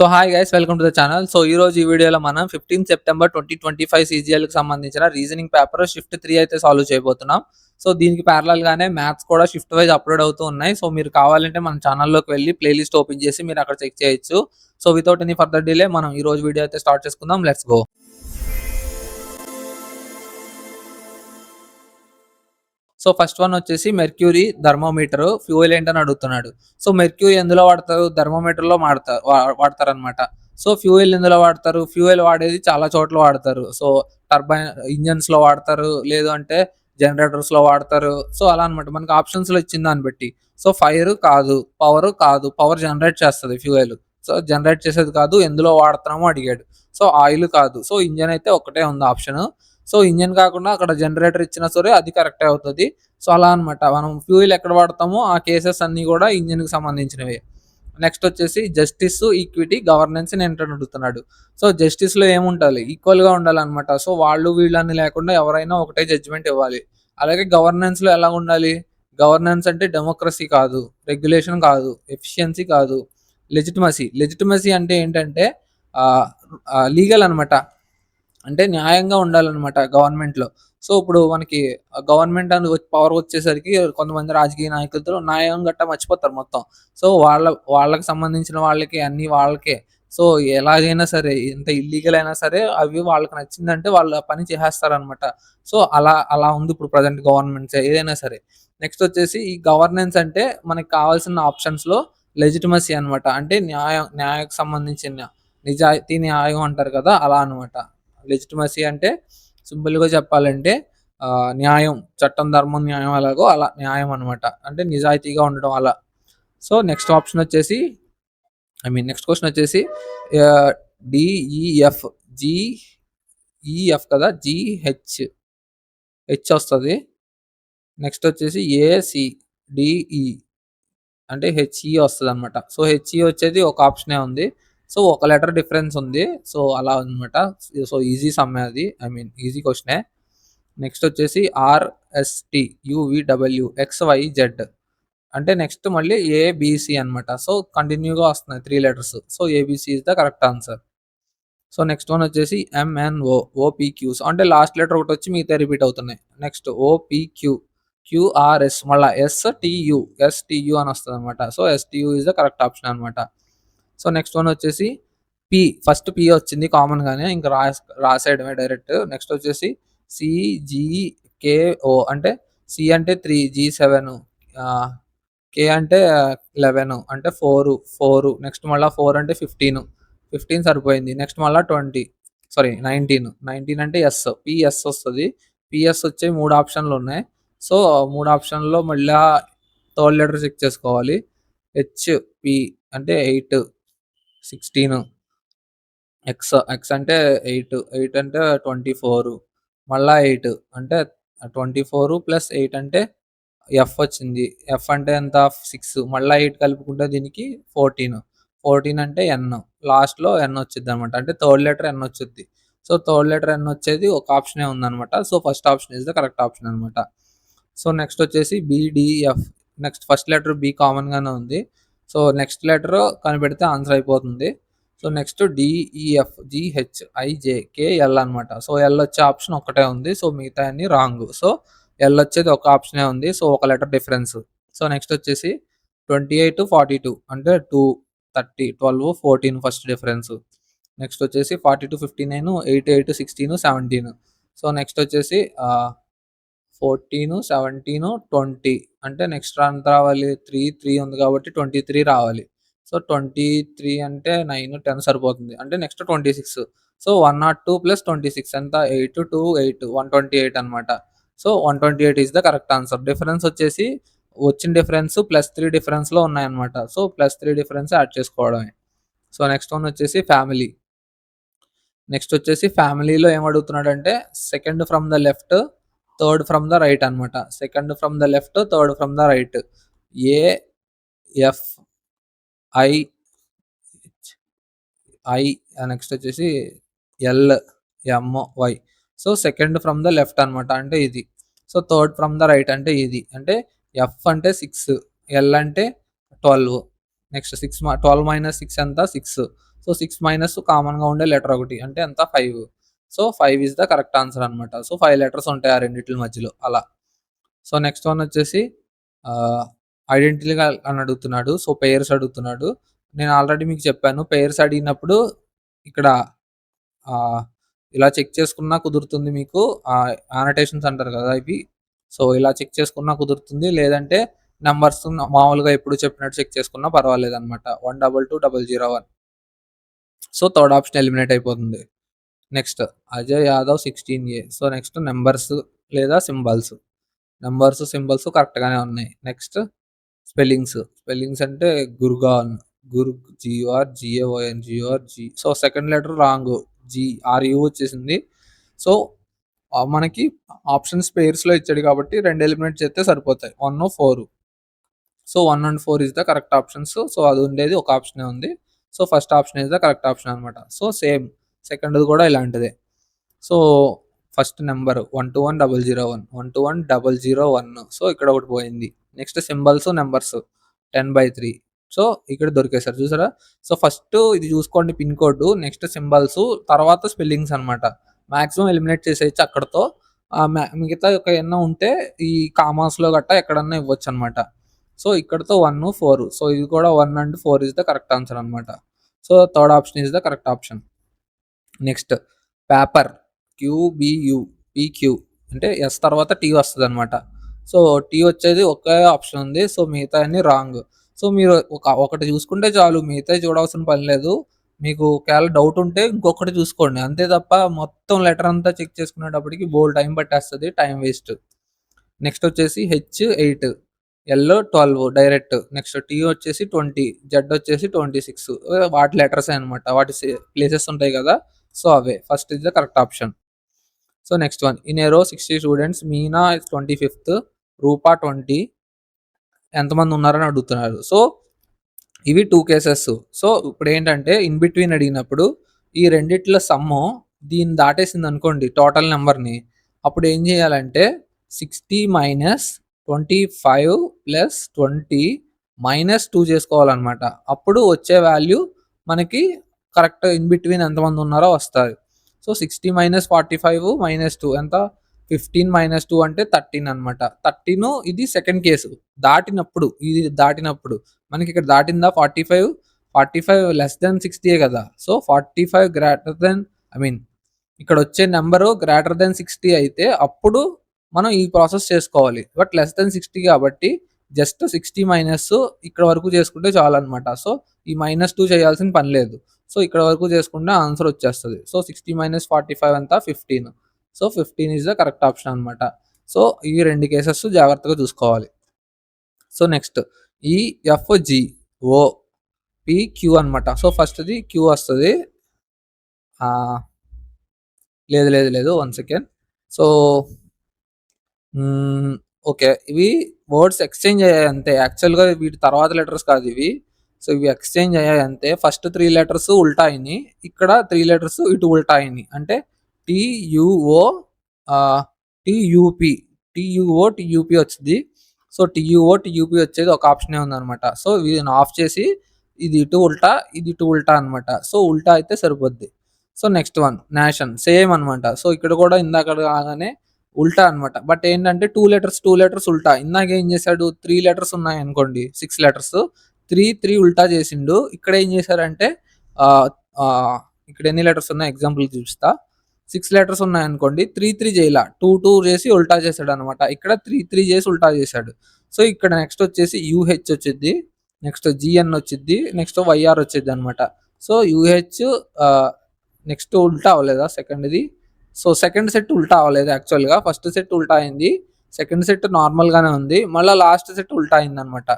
So hi guys, welcome to the channel. So ఈ రోజు ఈ వీడియోలో మనం 15 సెప్టెంబర్ 2025 సీజీఎల్కి సంబంధించిన రీజనింగ్ పేపర్ షిఫ్ట్ 3 అయితే సాల్వ్ చేయబోతున్నాం. సో దీనికి ప్యారలల్ గానే మ్యాథ్స్ కూడా షిఫ్ట్ వైజ్ అప్లోడ్ అవుతూ ఉన్నాయి. సో మీరు కావాలంటే మన ఛానల్లోకి వెళ్ళి ప్లేలిస్ట్ ఓపెన్ చేసి మీరు అక్కడ చెక్ చేయొచ్చు. So without any further delay మనం ఈ రోజు వీడియో అయితే స్టార్ట్ చేసుకుందాం. Let's go. So first one వచ్చేసి మెర్క్యూరీ థర్మోమీటర్ ఫ్యూయల్ ఏంటని అడుగుతున్నాడు. సో మెర్క్యూరీ ఎందులో వాడతారు? థర్మోమీటర్లో వాడతారనమాట. సో ఫ్యూయల్ ఎందులో వాడతారు? ఫ్యూయల్ వాడేది చాలా చోట్ల వాడతారు. సో టర్బైన్ ఇంజన్స్ లో వాడతారు, లేదు అంటే జనరేటర్స్ లో వాడతారు. సో అలా అనమాట, మనకి ఆప్షన్స్ లో ఇచ్చిన దాన్ని బట్టి. సో ఫైర్ కాదు, పవర్ కాదు, పవర్ జనరేట్ చేస్తుంది ఫ్యూయల్. సో జనరేట్ చేసేది కాదు, ఎందులో వాడుతున్నామో అడిగాడు. సో ఆయిల్ కాదు. సో ఇంజన్ అయితే ఒకటే ఉంది ఆప్షన్. సో ఇంజన్ కాకుండా అక్కడ జనరేటర్ ఇచ్చినా సరే అది కరెక్టే అవుతుంది. సో అలా అనమాట, మనం ఫ్యూయల్ ఎక్కడ వాడతామో ఆ కేసెస్ అన్నీ కూడా ఇంజన్కి సంబంధించినవి. నెక్స్ట్ వచ్చేసి జస్టిస్, ఈక్విటీ, గవర్నెన్స్ ఏంటని అడుగుతున్నాడు. సో జస్టిస్లో ఏముండాలి? ఈక్వల్గా ఉండాలన్నమాట. సో వాళ్ళు వీళ్ళని లేకుండా ఎవరైనా ఒకటే జడ్జిమెంట్ ఇవ్వాలి. అలాగే గవర్నెన్స్లో ఎలా ఉండాలి? గవర్నెన్స్ అంటే డెమోక్రసీ కాదు, రెగ్యులేషన్ కాదు, ఎఫిషియన్సీ కాదు, లెజిటిమసీ అంటే ఏంటంటే లీగల్ అనమాట, అంటే న్యాయంగా ఉండాలన్నమాట గవర్నమెంట్లో. సో ఇప్పుడు మనకి గవర్నమెంట్ అని పవర్ వచ్చేసరికి కొంతమంది రాజకీయ నాయకులతో న్యాయం గట్టా మర్చిపోతారు మొత్తం. సో వాళ్ళకి సంబంధించిన వాళ్ళకి అన్ని వాళ్ళకే. సో ఎలాగైనా సరే, ఎంత ఇల్లీగల్ అయినా సరే అవి వాళ్ళకి నచ్చిందంటే వాళ్ళ పని చేసేస్తారనమాట. సో అలా అలా ఉంది ఇప్పుడు ప్రజెంట్ గవర్నమెంట్స్ ఏదైనా సరే. నెక్స్ట్ వచ్చేసి ఈ గవర్నెన్స్ అంటే మనకి కావాల్సిన ఆప్షన్స్లో లెజిటిమసీ అనమాట, అంటే న్యాయకు సంబంధించిన నిజాయితీ, న్యాయం అంటారు కదా, అలా అనమాట. లెజిటిమసీ అంటే సింపుల్గా చెప్పాలంటే న్యాయం, చట్టం, ధర్మం, న్యాయం ఎలాగో అలా న్యాయం అనమాట, అంటే నిజాయితీగా ఉండడం అలా. సో నెక్స్ట్ ఆప్షన్ వచ్చేసి నెక్స్ట్ క్వశ్చన్ వచ్చేసి డిఈఎఫ్, జిఈఎఫ్ కదా, హెచ్ వస్తుంది. నెక్స్ట్ వచ్చేసి ఏసిడిఈ అంటే హెచ్ఈ వస్తుంది అనమాట. సో హెచ్ఈ వచ్చేది ఒక ఆప్షనే ఉంది. సో ఒక లెటర్ డిఫరెన్స్ ఉంది. సో అలా అనమాట. సో ఈజీ సమ్మె అది, ఈజీ క్వశ్చనే. నెక్స్ట్ వచ్చేసి ఆర్ఎస్టి యువిడబ్ల్యూ ఎక్స్వైజెడ్ అంటే నెక్స్ట్ మళ్ళీ ఏబిసి అనమాట. సో కంటిన్యూగా వస్తున్నాయి 3 letters. So A B C is the correct answer. So next one వచ్చేసి ఎంఎన్ఓ ఓపీక్యూ, అంటే లాస్ట్ లెటర్ ఒకటి వచ్చి మిగతా రిపీట్ అవుతున్నాయి. నెక్స్ట్ ఓపీక్యూ, క్యూఆర్ఎస్, మళ్ళీ ఎస్టియు అని వస్తుంది అనమాట. So S T U is the correct option అనమాట. సో నెక్స్ట్ వన్ వచ్చేసి పి, ఫస్ట్ పి వచ్చింది కామన్ గానే, ఇంకా రాసేయడమే డైరెక్ట్. నెక్స్ట్ వచ్చేసి సిజికేఓ, అంటే సి అంటే 3, జీ 7, కే అంటే 11, అంటే 4. నెక్స్ట్ మళ్ళీ 4 అంటే 15 సరిపోయింది. నెక్స్ట్ మళ్ళీ 19 అంటే పిఎస్ వస్తుంది. పిఎస్ వచ్చే 3 ఆప్షన్లు ఉన్నాయి. సో 3 ఆప్షన్లో మళ్ళీ థర్డ్ లెటర్ చెక్ చేసుకోవాలి. హెచ్పి అంటే 8, 16, ఎక్స్ అంటే 8 అంటే 24, మళ్ళీ 8 అంటే 24 ప్లస్ 8 అంటే ఎఫ్ వచ్చింది. ఎఫ్ అంటే ఎంత? 6, మళ్ళీ 8 కలుపుకుంటే దీనికి 14 అంటే ఎన్, లాస్ట్లో ఎన్ వచ్చింది అనమాట, అంటే థర్డ్ లెటర్ ఎన్ వచ్చింది. సో థర్డ్ లెటర్ ఎన్ వచ్చేది ఒక ఆప్షనే ఉందన్నమాట. So first option is the correct option అనమాట. సో నెక్స్ట్ వచ్చేసి BDF, next first letter B కామన్గానే ఉంది. సో నెక్స్ట్ లెటర్ కనిపెడితే ఆన్సర్ అయిపోతుంది. So next DEF, GH, IJ, KL అనమాట. సో ఎల్ వచ్చే ఆప్షన్ ఒక్కటే ఉంది. సో మిగతా అన్ని రాంగ్. సో ఎల్ వచ్చేది ఒక ఆప్షనే ఉంది. సో ఒక లెటర్ డిఫరెన్స్. సో నెక్స్ట్ వచ్చేసి 28, 42 అంటే 2, 30, 12, 14 ఫస్ట్ డిఫరెన్స్. నెక్స్ట్ వచ్చేసి 42, 59, 8, 16, 17. సో నెక్స్ట్ వచ్చేసి 14, 17, 20 అంటే నెక్స్ట్ ఎంత రావాలి? 3 ఉంది కాబట్టి 23 రావాలి. సో 23 అంటే 9, 10 సరిపోతుంది, అంటే నెక్స్ట్ 26. సో 102 ప్లస్ 26 ఎంత? 8, 2, 8, 128 అనమాట. So 128 is the correct answer. Difference వచ్చేసి వచ్చిన డిఫరెన్స్ +3 డిఫరెన్స్లో ఉన్నాయన్నమాట. సో +3 డిఫరెన్స్ యాడ్ చేసుకోవడమే. సో నెక్స్ట్ వన్ వచ్చేసి ఫ్యామిలీ. నెక్స్ట్ వచ్చేసి ఫ్యామిలీలో ఏమడుగుతున్నాడంటే second from the left, third from the right అనమాట. Second from the left, third from the right. AF I next వచ్చేసి LMY. So second from the left అనమాట, అంటే ఇది. So third from the right అంటే ఇది. అంటే ఎఫ్ అంటే 6, L అంటే 12. నెక్స్ట్ 12 - 6 ఎంత? 6. సో 6 మైనస్ కామన్గా ఉండే లెటర్ ఒకటి అంటే ఎంత 5. So 5 is the correct answer అనమాట. సో 5 లెటర్స్ ఉంటాయి ఆ రెండిట్ల మధ్యలో అలా. సో నెక్స్ట్ వన్ వచ్చేసి ఐడెంటిటీగా అని అడుగుతున్నాడు. సో పెయిర్స్ అడుగుతున్నాడు. నేను ఆల్రెడీ మీకు చెప్పాను, పెయిర్స్ అడిగినప్పుడు ఇక్కడ ఇలా చెక్ చేసుకున్నా కుదురుతుంది మీకు. యానోటేషన్స్ అంటారు కదా ఇవి. సో ఇలా చెక్ చేసుకున్నా కుదురుతుంది, లేదంటే నంబర్స్ మామూలుగా ఎప్పుడు చెప్పినట్టు చెక్ చేసుకున్నా పర్వాలేదనమాట. 122001. సో థర్డ్ ఆప్షన్ ఎలిమినేట్ అయిపోతుంది. Next Ajay Yadav 16A. So next numbers లేదా సింబల్స్. నెంబర్స్ సింబల్స్ కరెక్ట్గానే ఉన్నాయి. నెక్స్ట్ స్పెల్లింగ్స్ అంటే Gurgaon, GURGAON. So second letter wrong, GRU వచ్చేసింది. సో మనకి ఆప్షన్స్ పేర్స్లో ఇచ్చాడు కాబట్టి 2 ఎలిమినేట్ చేస్తే సరిపోతాయి, 1, 4. So 1 and 4 is the correct options. So అది ఉండేది ఒక ఆప్షనే ఉంది. So first option is the correct option అనమాట. సో సేమ్ సెకండ్ది కూడా ఇలాంటిదే. So first number 121001, 121001. సో ఇక్కడ ఒకటి పోయింది. Next symbols numbers 10/3. సో ఇక్కడ దొరికేసారు చూసారా. సో ఫస్ట్ ఇది చూసుకోండి పిన్ కోడ్, నెక్స్ట్ సింబల్స్, తర్వాత స్పెల్లింగ్స్ అనమాట. మాక్సిమం ఎలిమినేట్ చేసేయచ్చు అక్కడతో. మిగతా ఒక ఎన్నో ఉంటే ఈ కామాస్లో గట్టా ఎక్కడన్నా ఇవ్వచ్చు అనమాట. సో ఇక్కడతో 1, 4. సో ఇది కూడా 1 and 4 is the correct answer అనమాట. So third option is the correct option. Next paper, PQ అంటే ఎస్ తర్వాత టీ వస్తుంది అనమాట. సో టీ వచ్చేది ఒకే ఆప్షన్ ఉంది. సో మిగతా అన్ని రాంగ్. సో మీరు ఒకటి చూసుకుంటే చాలు, మిగతా చూడాల్సిన పని లేదు. మీకు ఒకవేళ డౌట్ ఉంటే ఇంకొకటి చూసుకోండి అంతే తప్ప మొత్తం లెటర్ అంతా చెక్ చేసుకునేటప్పటికి బోల్ టైం పట్టేస్తుంది, టైం వేస్ట్. నెక్స్ట్ వచ్చేసి H8, L 12 direct. Next T వచ్చేసి 20, Z వచ్చేసి 26. వాటి లెటర్స్ అనమాట, వాటి ప్లేసెస్ ఉంటాయి కదా. So away first is the correct option. So next one, in a రో 60 స్టూడెంట్స్, మీనా 25th, రూపా 20. ఎంతమంది ఉన్నారని అడుగుతున్నారు. సో ఇవి 2 కేసెస్. సో ఇప్పుడు ఏంటంటే ఇన్ బిట్వీన్ అడిగినప్పుడు ఈ రెండిట్ల సమ్ము దీన్ని దాటేసింది అనుకోండి టోటల్ నెంబర్ని, అప్పుడు ఏం చేయాలంటే 60 మైనస్ 25 ప్లస్ 20 మైనస్ 2 చేసుకోవాలన్నమాట. అప్పుడు వచ్చే వాల్యూ మనకి కరెక్ట్ ఇన్ బిట్వీన్ ఎంతమంది ఉన్నారో వస్తుంది. సో 60 మైనస్ 45 మైనస్ 2 ఎంత, 15 మైనస్ 2 అంటే 13 అనమాట. 13 ఇది సెకండ్ కేసు దాటినప్పుడు, ఇది దాటినప్పుడు మనకి ఇక్కడ దాటిందా 45 లెస్ దెన్ 60 కదా. సో 45 గ్రేటర్ దెన్ ఇక్కడ వచ్చే నెంబరు గ్రేటర్ దెన్ 60 అయితే అప్పుడు మనం ఈ ప్రాసెస్ చేసుకోవాలి. బట్ లెస్ దెన్ 60 కాబట్టి జస్ట్ 60 మైనస్ ఇక్కడ వరకు చేసుకుంటే చాలు అనమాట. సో ఈ -2 చేయాల్సిన పని లేదు. సో ఇక్కడ వరకు చేసుకుంటే ఆన్సర్ వచ్చేస్తుంది. సో 60 మైనస్ 45 ఎంత, 15. So 15 is the correct option అనమాట. సో ఈ 2 కేసెస్ జాగ్రత్తగా చూసుకోవాలి. సో నెక్స్ట్ EFGOPQ అనమాట. సో ఫస్ట్ది క్యూ వస్తుంది. లేదు 1 సెకండ్. సో ఓకే, ఇవి వర్డ్స్ ఎక్స్చేంజ్ అయ్యాయి అంతే. యాక్చువల్గా వీటి తర్వాత లెటర్స్ కాదు ఇవి. సో ఇవి ఎక్స్చేంజ్ అయ్యాయి అంతే. ఫస్ట్ 3 లెటర్స్ ఉల్టా అయినాయి, ఇక్కడ 3 లెటర్స్ ఇటు ఉల్టా అయినాయి. అంటే TUO TUP వచ్చింది. సో TUO TUP వచ్చేది ఒక ఆప్షనే ఉందన్నమాట. సో వీటిని ఆఫ్ చేసి ఇది ఇటు ఉల్టా, ఇది ఇటు ఉల్టా అనమాట. సో ఉల్టా అయితే సరిపోద్ది. So next one nation, same అనమాట. సో ఇక్కడ కూడా ఇందాక కాగానే ఉల్టా అనమాట. బట్ ఏంటంటే 2 లెటర్స్ ఉల్టా. ఇందాక ఏం చేశాడు, 3 లెటర్స్ ఉన్నాయి అనుకోండి, 6 లెటర్స్, 3 ఉల్టా చేసిండు. ఇక్కడ ఏం చేశారంటే ఇక్కడ ఎన్ని లెటర్స్ ఉన్నాయి ఎగ్జాంపుల్ చూపిస్తా. 6 లెటర్స్ ఉన్నాయి అనుకోండి, 3 చేయాల, 2 చేసి ఉల్టా చేశాడు అనమాట. ఇక్కడ 3 చేసి ఉల్టా చేశాడు. సో ఇక్కడ నెక్స్ట్ వచ్చేసి UH వచ్చింది, నెక్స్ట్ GN వచ్చింది, నెక్స్ట్ YR వచ్చింది అనమాట. సో UH నెక్స్ట్ ఉల్టా అవ్వలేదా సెకండ్ది. సో సెకండ్ సెట్ ఉల్టా అవ్వలేదు యాక్చువల్గా. ఫస్ట్ సెట్ ఉల్టా అయింది, సెకండ్ సెట్ నార్మల్గానే ఉంది, మళ్ళీ లాస్ట్ సెట్ ఉల్టా అయింది అనమాట.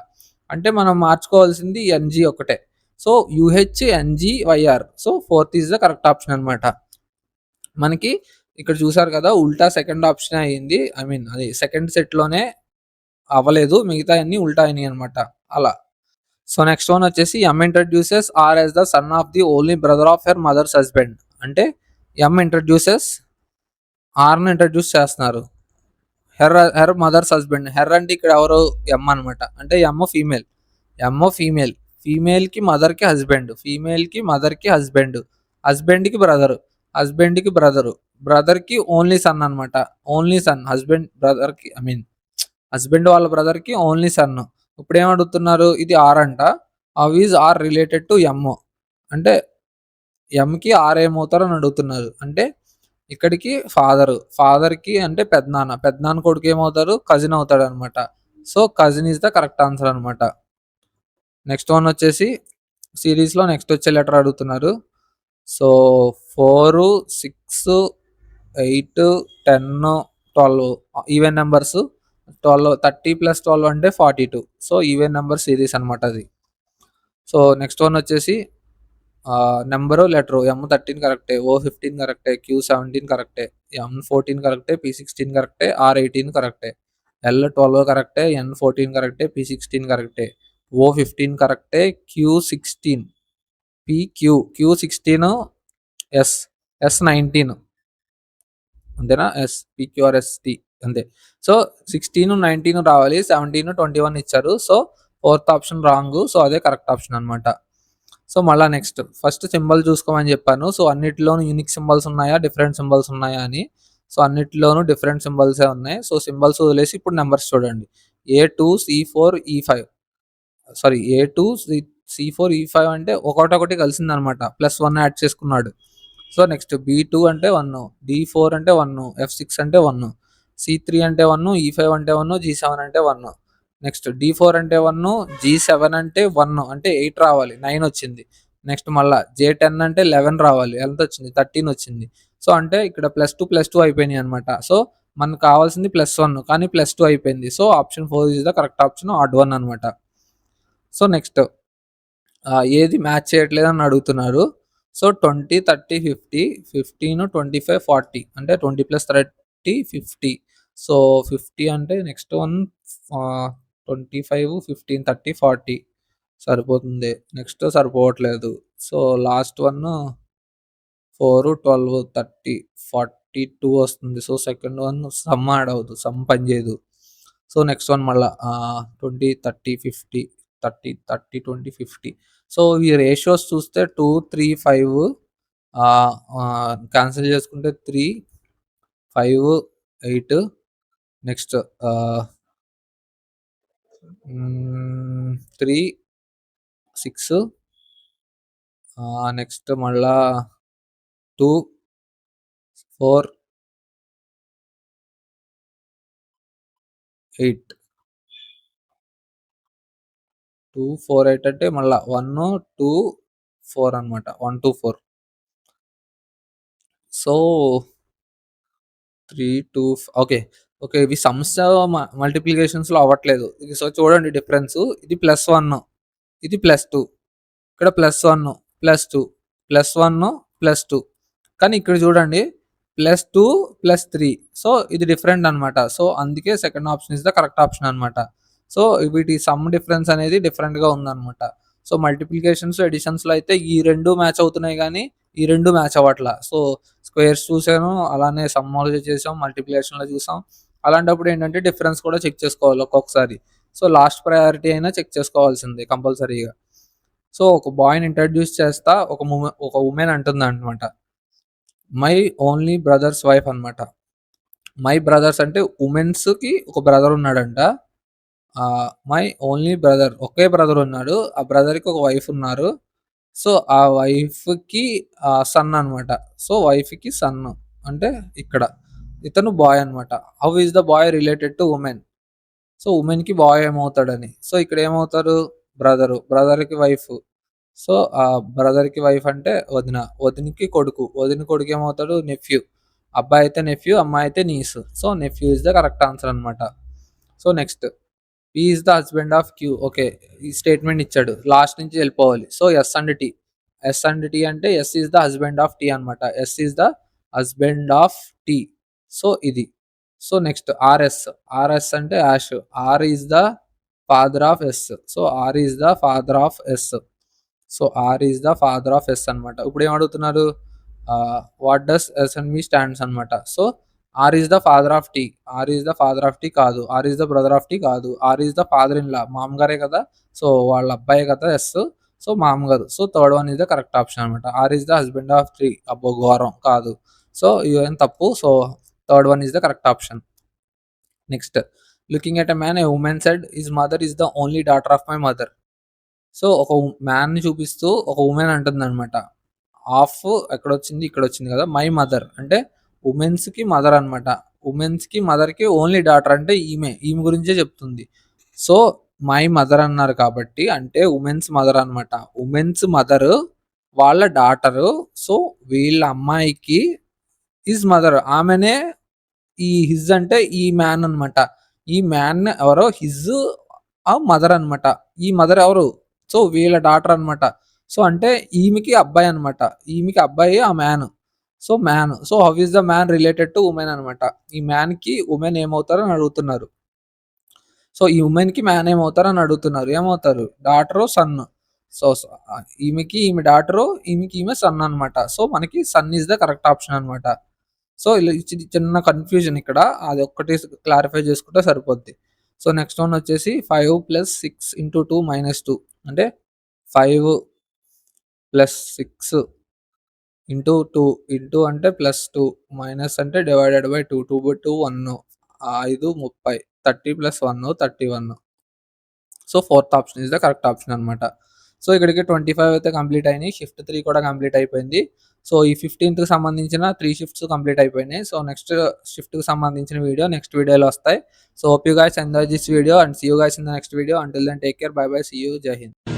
అంటే మనం మార్చుకోవాల్సింది NG ఒకటే. So UH NG YR. So 4th is the correct option అనమాట. మనకి ఇక్కడ చూసారు కదా, ఉల్టా సెకండ్ ఆప్షన్ అయ్యింది. అది సెకండ్ సెట్లోనే అవ్వలేదు, మిగతా అన్ని ఉల్టా అయినాయి అనమాట అలా. సో నెక్స్ట్ వన్ వచ్చేసి M introduces R as the son of the only brother of her mother's husband. అంటే M ఇంట్రడ్యూసెస్ Rను ఇంట్రడ్యూస్ చేస్తున్నారు, హెర్ మదర్స్ హస్బెండ్. హెర్ అంటే ఇక్కడ ఎవరు, M అనమాట. అంటే M ఫీమేల్ ఫీమేల్‌కి మదర్‌కి హస్బెండ్, ఫీమేల్‌కి మదర్‌కి హస్బెండ్, హస్బెండ్‌కి బ్రదరు, హస్బెండ్‌కి బ్రదరు, బ్రదర్‌కి ఓన్లీ సన్ అనమాట. ఓన్లీ సన్ హస్బెండ్ బ్రదర్‌కి ఐ మీన్ హస్బెండ్ వాళ్ళ బ్రదర్‌కి ఓన్లీ సన్. ఇప్పుడేం అడుగుతున్నారు? ఇది ఆర్ అంట. How is R related to M? అంటే ఎమ్‌కి ఆర్ ఏమవుతారు అని అడుగుతున్నారు. అంటే ఇక్కడికి ఫాదర్‌కి అంటే పెదనాన్న, పెదనాన్న కొడుకు ఏమవుతారు? కజిన్ అవుతాడనమాట. So, cousin is the correct answer అనమాట. నెక్స్ట్ వన్ వచ్చేసి సిరీస్‌లో నెక్స్ట్ వచ్చే లెటర్ అడుగుతున్నారు. So, 4, 6, 8, 10, 12 even numbers. 30 ప్లస్ 12 అంటే 42. సో, ఈవెన్ నంబర్ సిరీస్ అనమాట అది. సో, నెక్స్ట్ వన్ వచ్చేసి నంబరు, లెటరు ఎమ్13 కరెక్టే, ఓ15 కరెక్టే, క్యూ17 కరెక్టే, ఎమ్14 కరెక్టే, పీ16 కరెక్టే, ఆర్18 కరెక్టే, ఎల్12 కరెక్టే, ఎన్14 కరెక్టే, పీ16 కరెక్టే, ఓ15 కరెక్టే, క్యూ16, క్యూ16, ఎస్, ఎస్19 అంతేనా? పీక్యూఆర్ఎస్‌టి అంతే. సో, 16, 19 రావాలి. 17, 21 ఇచ్చారు. So, fourth option wrong. So, అదే కరెక్ట్ ఆప్షన్ అనమాట. సో, మళ్ళా నెక్స్ట్ ఫస్ట్ సింబల్ చూసుకోమని చెప్పాను. సో, అన్నిటిలోనూ యూనిక్ సింబల్స్ ఉన్నాయా? డిఫరెంట్ సింబల్స్ ఉన్నాయా అని. సో, అన్నిటిలోనూ డిఫరెంట్ సింబల్సే ఉన్నాయి. సో, సింబల్స్ వదిలేసి ఇప్పుడు నంబర్స్ చూడండి. ఏ2, సి4, ఈ5 సారీ ఏ2, సి4, ఈ5 అంటే ఒకటొకటి కలిసిందనమాట. +1 యాడ్ చేసుకున్నాడు. సో, నెక్స్ట్ బీ2 అంటే 1, డి4 అంటే 1, ఎఫ్6 అంటే 1, సి3 అంటే 1, ఈ5 అంటే 1, జీ7 అంటే 1. నెక్స్ట్ డి4 అంటే 1, జీ7 అంటే 1 అంటే 8 రావాలి. 9 వచ్చింది. నెక్స్ట్ మళ్ళా జే10 అంటే 11 రావాలి. ఎంతొచ్చింది? 13 వచ్చింది. సో, అంటే ఇక్కడ +2 అయిపోయినాయి అనమాట. సో, మనకు కావాల్సింది +1 కానీ +2 అయిపోయింది. So, option 4 is the correct option, add 1 అనమాట. సో, నెక్స్ట్ ఏది మ్యాచ్ చేయట్లేదని అడుగుతున్నారు. సో, 20, 30, 50, 15, 25, 40 అంటే 20 + 30, 50. సో, 50 అంటే నెక్స్ట్ వన్ 25, 15, 30, 40 సరిపోతుంది. నెక్స్ట్ సరిపోవట్లేదు. సో, లాస్ట్ వన్ 4, 12, 30, 42 వస్తుంది. So, second one some add అవ్వదు. సమ్ పనిచేయదు. సో, నెక్స్ట్ వన్ మళ్ళా 20, 30, 50, 30, 30, 20, 50. సో, ఈ రేషియోస్ చూస్తే 2, 3, 5 క్యాన్సిల్ చేసుకుంటే 3, 5, 8 నెక్స్ట్ 3, 6 నెక్స్ట్ మళ్ళా 2, 4, 8. 2, 4, 8 అంటే మళ్ళా 1, 2, 4 అనమాట. 1, 2, 4. So, 3, 2 okay. ఓకే. ఇవి సమ్స్ మల్టిప్లికేషన్స్‌లో అవ్వట్లేదు. సో, చూడండి డిఫరెన్సు. ఇది +1, ఇది +2, ఇక్కడ +1, +2, +1, +2 కానీ ఇక్కడ చూడండి +2, +3 సో, ఇది డిఫరెంట్ అనమాట. సో, అందుకే second option is the correct option అనమాట. సో, వీటి సమ్ డిఫరెన్స్ అనేది డిఫరెంట్‌గా ఉందనమాట. సో, మల్టిప్లికేషన్స్, అడిషన్స్‌లో అయితే ఈ 2 మ్యాచ్ అవుతున్నాయి గానీ, ఈ 2 మ్యాచ్ అవ్వట్ల. సో, స్క్వేర్స్ చూసాను, అలానే సమ్ చేసాం, మల్టిప్లికేషన్‌లో చూసాం. అలాంటప్పుడు ఏంటంటే డిఫరెన్స్ కూడా చెక్ చేసుకోవాలి ఒక్కొక్కసారి. సో, లాస్ట్ ప్రయారిటీ అయినా చెక్ చేసుకోవాల్సిందే కంపల్సరీగా. సో, ఒక బాయ్‌ని ఇంట్రడ్యూస్ చేస్తా ఒక వుమెన్ అంటుందనమాట. మై ఓన్లీ బ్రదర్స్ వైఫ్ అనమాట. మై బ్రదర్స్ అంటే వుమెన్స్‌కి ఒక బ్రదర్ ఉన్నాడంట. మై ఓన్లీ బ్రదర్ ఒకే బ్రదర్ ఉన్నాడు. ఆ బ్రదర్‌కి ఒక వైఫ్ ఉన్నారు. సో, ఆ వైఫ్‌కి సన్ అనమాట. సో, వైఫ్‌కి సన్ అంటే ఇక్కడ. ఇతను బాయ్ అనమాట. How is the boy related to women? So, వుమెన్‌కి బాయ్ ఏమవుతాడని. సో, ఇక్కడ ఏమవుతారు? బ్రదరు. బ్రదర్‌కి వైఫ్. సో, బ్రదర్‌కి వైఫ్ అంటే వదిన. వదినకి కొడుకు. వదిన కొడుకు ఏమవుతాడు? నెఫ్యూ. అబ్బాయి అయితే నెఫ్యూ, అమ్మాయి అయితే niece. So, nephew is the correct answer అనమాట. So, next P is the husband of Q. Okay. ఈ స్టేట్మెంట్ ఇచ్చాడు. లాస్ట్ నుంచి వెళ్ళిపోవాలి. So, S and T. S and T అంటే S is the husband of T అనమాట. S is the husband of T. So, ఇది. So, next RS. RS అంటే యాష్. R is the father of S. So, R is the father of S. So, R is the father of S అనమాట. ఇప్పుడు ఏం అడుగుతున్నారు? What does S and me stands అనమాట. So, R is the father of T. R is the father of T కాదు. R is the brother of T కాదు. R is the father in law, మామగారే కదా. So వాళ్ళ అబ్బాయే కదా S. So మామగారు. So third one is the correct option అనమాట. R is the husband of T. అబ్బో ఘోరం కాదు. సో ఇవేం తప్పు. So third one is the correct option. Next, looking at a man, A women said his mother is the only daughter of my mother. So ఒక మ్యాన్‌ని చూపిస్తూ ఒక women అంటుందనమాట. Of ఎక్కడొచ్చింది? ఇక్కడొచ్చింది కదా! My mother అంటే వుమెన్స్‌కి మదర్ అనమాట. వుమెన్స్‌కి, మదర్‌కి only daughter అంటే ఈమె. ఈమె గురించే చెప్తుంది. సో, మై మదర్ అన్నారు కాబట్టి అంటే వుమెన్స్ మదర్ అనమాట. వుమెన్స్ మదర్ వాళ్ళ డాటరు. సో, వీళ్ళ అమ్మాయికి హిస్ మదర్. ఆమెనే ఈ హిజ్ అంటే ఈ మ్యాన్ అనమాట. ఈ మ్యాన్ ఎవరో హిజ్ మదర్ అనమాట. ఈ మదర్ ఎవరు? సో, వీళ్ళ డాటర్ అనమాట. సో, అంటే ఈమెకి అబ్బాయి అనమాట. ఈమెకి అబ్బాయి ఆ man. So, man. So, how is the man related to women అనమాట. ఈ మ్యాన్‌కి వుమెన్ ఏమవుతారు అని అడుగుతున్నారు. సో, ఈ వుమెన్‌కి మ్యాన్ ఏమవుతారు అని అడుగుతున్నారు. ఏమవుతారు? Daughter, sun. సో, ఈమెకి ఈమె డాటరు, ఈమెకి ఈమె సన్ అనమాట. సో, మనకి sun is the correct option అనమాట. సో, ఇలా చిన్న కన్‌ఫ్యూజన్ ఇక్కడ. అదొక్కటి క్లారిఫై చేసుకుంటే సరిపోద్ది. సో, నెక్స్ట్ వన్ వచ్చేసి 5 + 6 * 2 - 2 అంటే 5 + 6 ఇంటూ 2 ఇంటూ అంటే +2 మైనస్ అంటే divided by 2 2/2 1 5 30 30 + 1 31. So, fourth option is the correct option అనమాట. సో, ఇక్కడికి 25 అయితే కంప్లీట్ అయినాయి. షిఫ్ట్ 3 కూడా కంప్లీట్ అయిపోయింది. సో, ఈ 15థ్‌కి సంబంధించిన 3 షిఫ్ట్స్ కంప్లీట్ అయిపోయినాయి. సో, నెక్స్ట్ షిఫ్ట్‌కి సంబంధించిన వీడియో నెక్స్ట్ వీడియోలో వస్తాయి. So, hope you guys enjoy this video and see you guys in the next video. Until then take care. Bye bye. See you. Jai Hind.